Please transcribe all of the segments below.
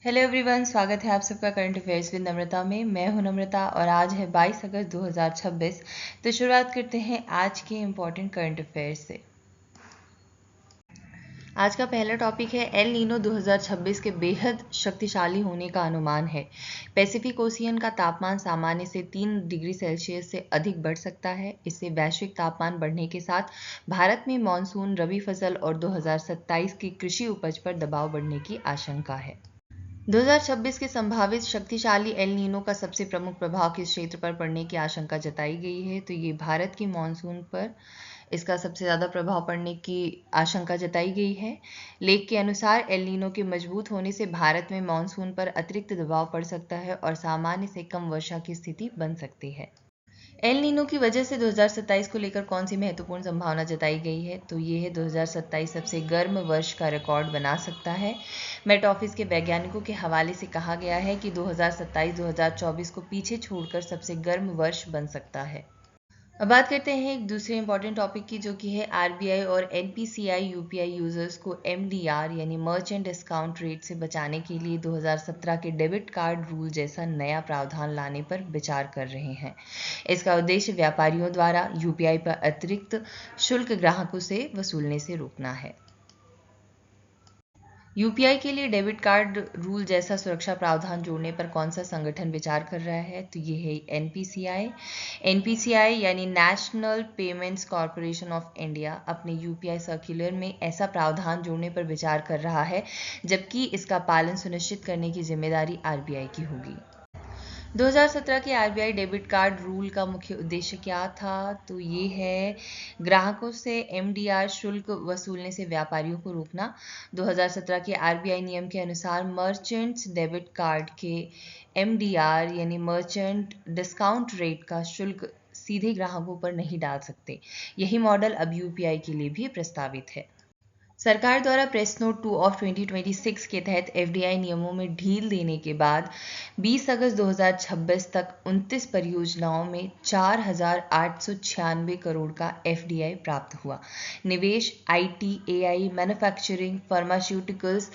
Hello everyone, स्वागत है आप सबका करंट अफेयर्स विद नम्रता में। मैं हूं नम्रता और आज है 22 अगस्त 2026। तो शुरुआत करते हैं आज के इम्पॉर्टेंट करंट अफेयर्स से। आज का पहला टॉपिक है एल नीनो 2026 के बेहद शक्तिशाली होने का अनुमान है। पैसिफिक ओशियन का तापमान सामान्य से 3 डिग्री सेल्सियस से अधिक बढ़ सकता है। इससे वैश्विक तापमान बढ़ने के साथ भारत में मानसून, रबी फसल और 2027 की कृषि उपज पर दबाव बढ़ने की आशंका है। 2026 के संभावित शक्तिशाली एल नीनो का सबसे प्रमुख प्रभाव किस क्षेत्र पर पड़ने की आशंका जताई गई है? तो ये भारत की मानसून पर इसका सबसे ज़्यादा प्रभाव पड़ने की आशंका जताई गई है। लेख के अनुसार एल नीनो के मजबूत होने से भारत में मानसून पर अतिरिक्त दबाव पड़ सकता है और सामान्य से कम वर्षा की स्थिति बन सकती है। एल नीनो की वजह से 2027 को लेकर कौन सी महत्वपूर्ण संभावना जताई गई है? तो ये है 2027 सबसे गर्म वर्ष का रिकॉर्ड बना सकता है। मेट ऑफिस के वैज्ञानिकों के हवाले से कहा गया है कि 2027-2024 को पीछे छोड़कर सबसे गर्म वर्ष बन सकता है। अब बात करते हैं एक दूसरे इंपॉर्टेंट टॉपिक की, जो कि है आरबीआई और एनपीसीआई यूपीआई यूजर्स को एमडीआर यानी मर्चेंट डिस्काउंट रेट से बचाने के लिए 2017 के डेबिट कार्ड रूल जैसा नया प्रावधान लाने पर विचार कर रहे हैं। इसका उद्देश्य व्यापारियों द्वारा यूपीआई पर अतिरिक्त शुल्क ग्राहकों से वसूलने से रोकना है। यूपीआई के लिए डेबिट कार्ड रूल जैसा सुरक्षा प्रावधान जोड़ने पर कौन सा संगठन विचार कर रहा है? तो ये है एनपीसीआई। एनपीसीआई यानी national payments corporation of India अपने यूपीआई सर्कुलर में ऐसा प्रावधान जोड़ने पर विचार कर रहा है, जबकि इसका पालन सुनिश्चित करने की जिम्मेदारी आरबीआई की होगी। 2017 के आरबीआई डेबिट कार्ड रूल का मुख्य उद्देश्य क्या था? तो ये है ग्राहकों से एमडीआर शुल्क वसूलने से व्यापारियों को रोकना। 2017 के आरबीआई नियम के अनुसार मर्चेंट्स डेबिट कार्ड के एमडीआर यानी मर्चेंट डिस्काउंट रेट का शुल्क सीधे ग्राहकों पर नहीं डाल सकते। यही मॉडल अब यूपीआई के लिए भी प्रस्तावित है। सरकार द्वारा प्रेस नोट 2 ऑफ 2026 के तहत एफडीआई नियमों में ढील देने के बाद 20 अगस्त 2026 तक 29 परियोजनाओं में 4,896 करोड़ का एफडीआई प्राप्त हुआ। निवेश IT, AI, manufacturing, pharmaceuticals,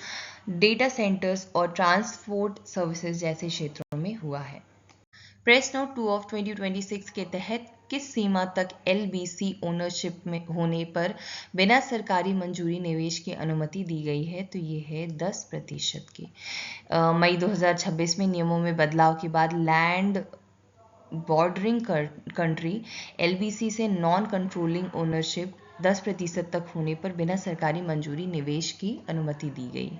data centres और ट्रांसपोर्ट सर्विसेज जैसे क्षेत्रों में हुआ है। प्रेस नोट 2 ऑफ 2026 के तहत किस सीमा तक एलबीसी ओनरशिप में होने पर बिना सरकारी मंजूरी निवेश की अनुमति दी गई है? तो ये है 10% की। मई 2026 में नियमों में बदलाव के बाद लैंड बॉर्डरिंग कंट्री एलबीसी से नॉन कंट्रोलिंग ओनरशिप 10% तक होने पर बिना सरकारी मंजूरी निवेश की अनुमति दी गई।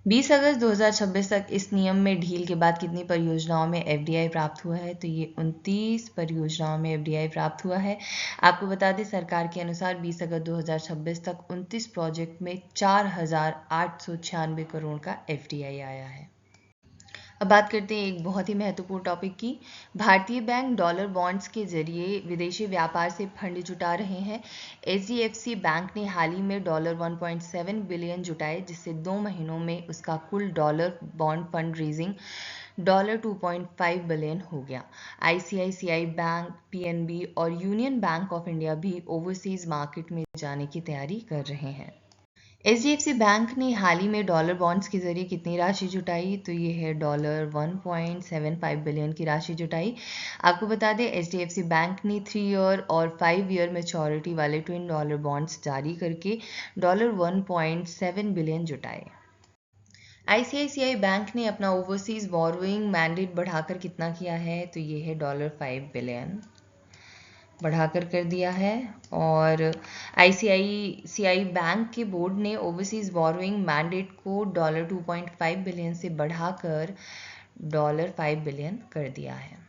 20 अगस्त 2026 तक इस नियम में ढील के बाद कितनी परियोजनाओं में एफडीआई प्राप्त हुआ है? तो ये 29 परियोजनाओं में एफडीआई प्राप्त हुआ है। आपको बता दें, सरकार के अनुसार 20 अगस्त 2026 तक 29 प्रोजेक्ट में 4,896 करोड़ का एफडीआई आया है। अब बात करते हैं एक बहुत ही महत्वपूर्ण टॉपिक की। भारतीय बैंक डॉलर बॉन्ड्स के जरिए विदेशी व्यापार से फंड जुटा रहे हैं। एचडीएफसी बैंक ने हाल ही में डॉलर 1.7 बिलियन जुटाए, जिससे 2 महीनों में उसका कुल dollar bond fund raising dollar 2.5 billion हो गया। आईसीआईसीआई बैंक, पीएनबी और यूनियन बैंक ऑफ इंडिया भी ओवरसीज मार्केट में जाने की तैयारी कर रहे हैं। एचडीएफसी बैंक ने हाल ही में डॉलर बॉन्ड्स के जरिए कितनी राशि जुटाई? तो ये है डॉलर 1.75 बिलियन की राशि जुटाई। आपको बता दें, एचडीएफसी बैंक ने 3 ईयर और 5 ईयर मैच्योरिटी वाले ट्विन डॉलर बॉन्ड्स जारी करके डॉलर 1.7 बिलियन जुटाए। आईसीआईसीआई बैंक ने अपना ओवरसीज बोरोइंग मैंडेट बढ़ाकर कितना किया है? तो ये है डॉलर 5 बिलियन बढ़ाकर कर दिया है। और आईसीआईसीआई बैंक के बोर्ड ने ओवरसीज बोरोइंग मैंडेट को डॉलर 2.5 बिलियन से बढ़ाकर डॉलर 5 बिलियन कर दिया है।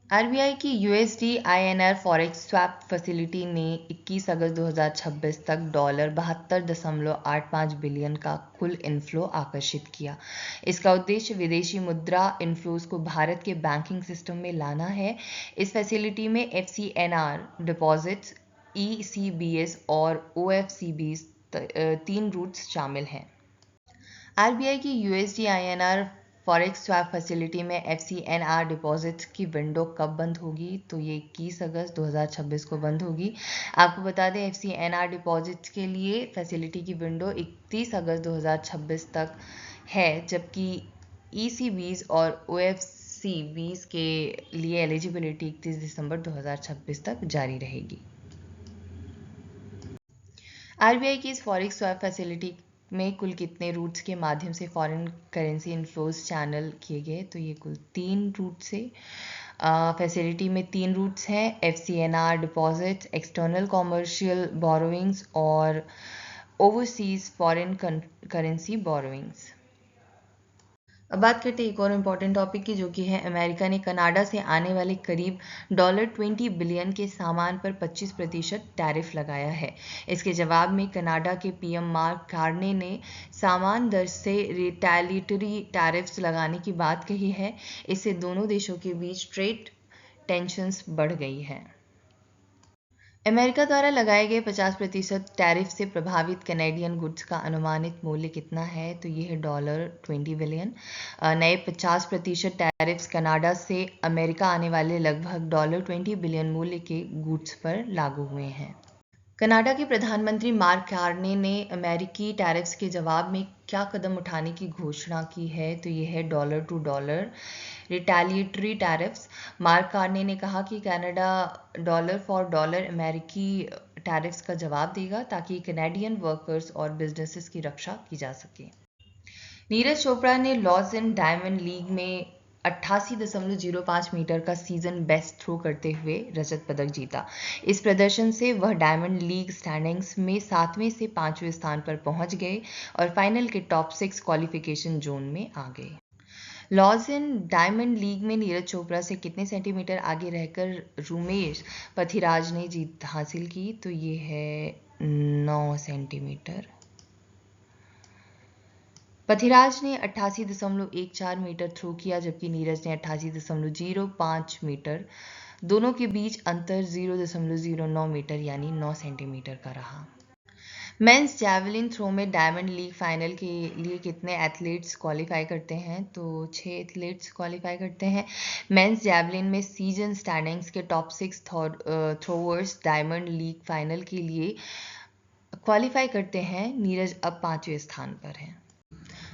आरबीआई की USD INR forex swap facility ने 21 अगस्त 2026 तक डॉलर 72.85 बिलियन का कुल इनफ्लो आकर्षित किया। इसका उद्देश्य विदेशी मुद्रा इनफ्लोज को भारत के बैंकिंग सिस्टम में लाना है। इस फैसिलिटी में एफसीएनआर डिपॉजिट्स, ईसीबीएस और ओएफसीबीस 3 रूट्स शामिल हैं। आरबीआई की USD INR forex swap facility में एफसीएनआर डिपॉजिट्स की विंडो कब बंद होगी? तो ये 21 अगस्त 2026 को बंद होगी। आपको बता दें, एफसीएनआर डिपॉजिट्स के लिए फैसिलिटी की विंडो 31 अगस्त 2026 तक है, जबकि ECBs और OFCBs के लिए एलिजिबिलिटी 31 दिसंबर 2026 तक जारी रहेगी। RBI की इस फॉरेक्स स्वैप फैसिलिटी में कुल कितने रूट्स के माध्यम से फॉरेन करेंसी इनफ्लोज चैनल किए गए? तो ये कुल 3 रूट से फैसिलिटी में 3 रूट्स हैं, FCNR deposit, external commercial borrowings और ओवरसीज फॉरेन करेंसी बोरोइंग्स। अब बात करते हैं एक और इम्पॉर्टेंट टॉपिक की, जो कि है अमेरिका ने कनाडा से आने वाले करीब $20 बिलियन के सामान पर 25% टैरिफ लगाया है। इसके जवाब में कनाडा के PM मार्क कार्ने ने सामान दर से रिटेलिएटरी टैरिफ्स लगाने की बात कही है। इससे दोनों देशों के बीच ट्रेड टेंशन्स बढ़ गई है। अमेरिका द्वारा लगाए गए 50% टैरिफ से प्रभावित कैनेडियन गुड्स का अनुमानित मूल्य कितना है? तो ये है $20 बिलियन। नए 50% टैरिफ्स कनाडा से अमेरिका आने वाले लगभग $20 बिलियन मूल्य के गुड्स पर लागू हुए हैं। कनाडा के प्रधानमंत्री मार्क कार्ने ने अमेरिकी टैरिफ्स के जवाब में क्या कदम उठाने की घोषणा की है? तो ये है dollar to dollar retaliatory tariffs. Mark Carney ने कहा कि कनाडा डॉलर फॉर डॉलर अमेरिकी टैरिफ्स का जवाब देगा, ताकि कैनेडियन वर्कर्स और बिजनेसेस की रक्षा की जा सके। नीरज चोपड़ा ने लॉर्ड्स डायमंड लीग में 88.05 मीटर का सीजन बेस्ट थ्रो करते हुए रजत पदक जीता। इस प्रदर्शन से वह डायमंड लीग स्टैंडिंग्स में 7वें से 5वें स्थान पर पहुंच गए और फाइनल के टॉप 6 क्वालिफिकेशन जोन में आ गए। लॉर्ड्स डायमंड लीग में नीरज चोपड़ा से कितने सेंटीमीटर आगे रहकर रुमेश पथिराज ने जीत हासिल की? तो ये है 9 सेंटीमीटर। पथिराज ने 88.14 मीटर थ्रो किया, जबकि नीरज ने 88.05 मीटर। दोनों के बीच अंतर 0.09 मीटर यानी 9 सेंटीमीटर का रहा। मेंस जैवलिन थ्रो में डायमंड लीग फाइनल के लिए कितने एथलीट्स क्वालिफाई करते हैं? तो 6 एथलीट्स क्वालिफाई करते हैं। मेंस जैवलिन में सीजन स्टैंडिंग्स के top 6 throwers diamond league final के लिए क्वालिफाई करते हैं। नीरज अब 5वें स्थान पर हैं।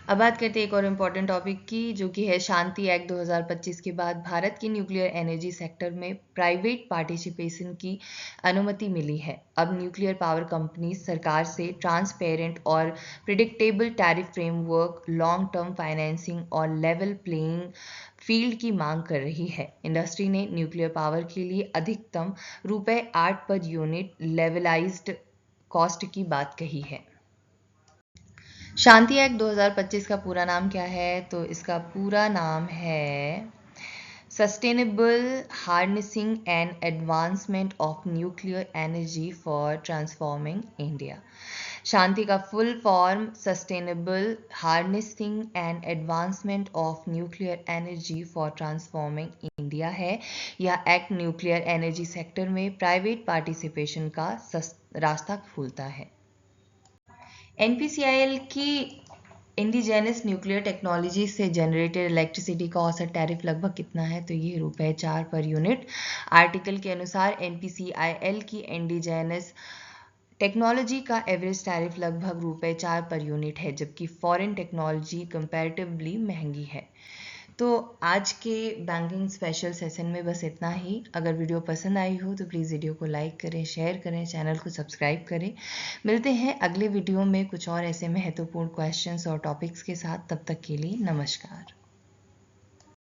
अब बात करते हैं एक और इम्पॉर्टेंट टॉपिक की, जो कि है शांति एक्ट 2025 के बाद भारत की न्यूक्लियर एनर्जी सेक्टर में प्राइवेट पार्टिसिपेशन की अनुमति मिली है। अब न्यूक्लियर पावर कंपनी सरकार से ट्रांसपेरेंट और predictable tariff framework, long term financing और लेवल प्लेइंग फील्ड की मांग कर रही है। इंडस्ट्री ने न्यूक्लियर पावर के लिए अधिकतम ₹8 पर यूनिट लेवलाइज्ड कॉस्ट की बात कही है। शांति एक्ट 2025 का पूरा नाम क्या है? तो इसका पूरा नाम है sustainable harnessing and advancement of nuclear energy for transforming India. Shanti का full form sustainable harnessing and advancement of nuclear energy for transforming India है। यह एक्ट न्यूक्लियर एनर्जी सेक्टर में प्राइवेट पार्टिसिपेशन का रास्ता खोलता है। NPCIL की इंडिजेनस न्यूक्लियर टेक्नोलॉजी से जनरेटेड इलेक्ट्रिसिटी का औसत टैरिफ लगभग कितना है? तो ये ₹4 पर यूनिट। आर्टिकल के अनुसार NPCIL की इंडिजेनस टेक्नोलॉजी का एवरेज टैरिफ लगभग ₹4 पर यूनिट है, जबकि फॉरेन टेक्नोलॉजी कंपैरेटिवली महंगी है। तो आज के बैंकिंग स्पेशल सेशन में बस इतना ही। अगर वीडियो पसंद आई हो तो प्लीज़ वीडियो को लाइक करें, शेयर करें, चैनल को सब्सक्राइब करें। मिलते हैं अगले वीडियो में कुछ और ऐसे महत्वपूर्ण क्वेश्चंस और टॉपिक्स के साथ। तब तक के लिए नमस्कार।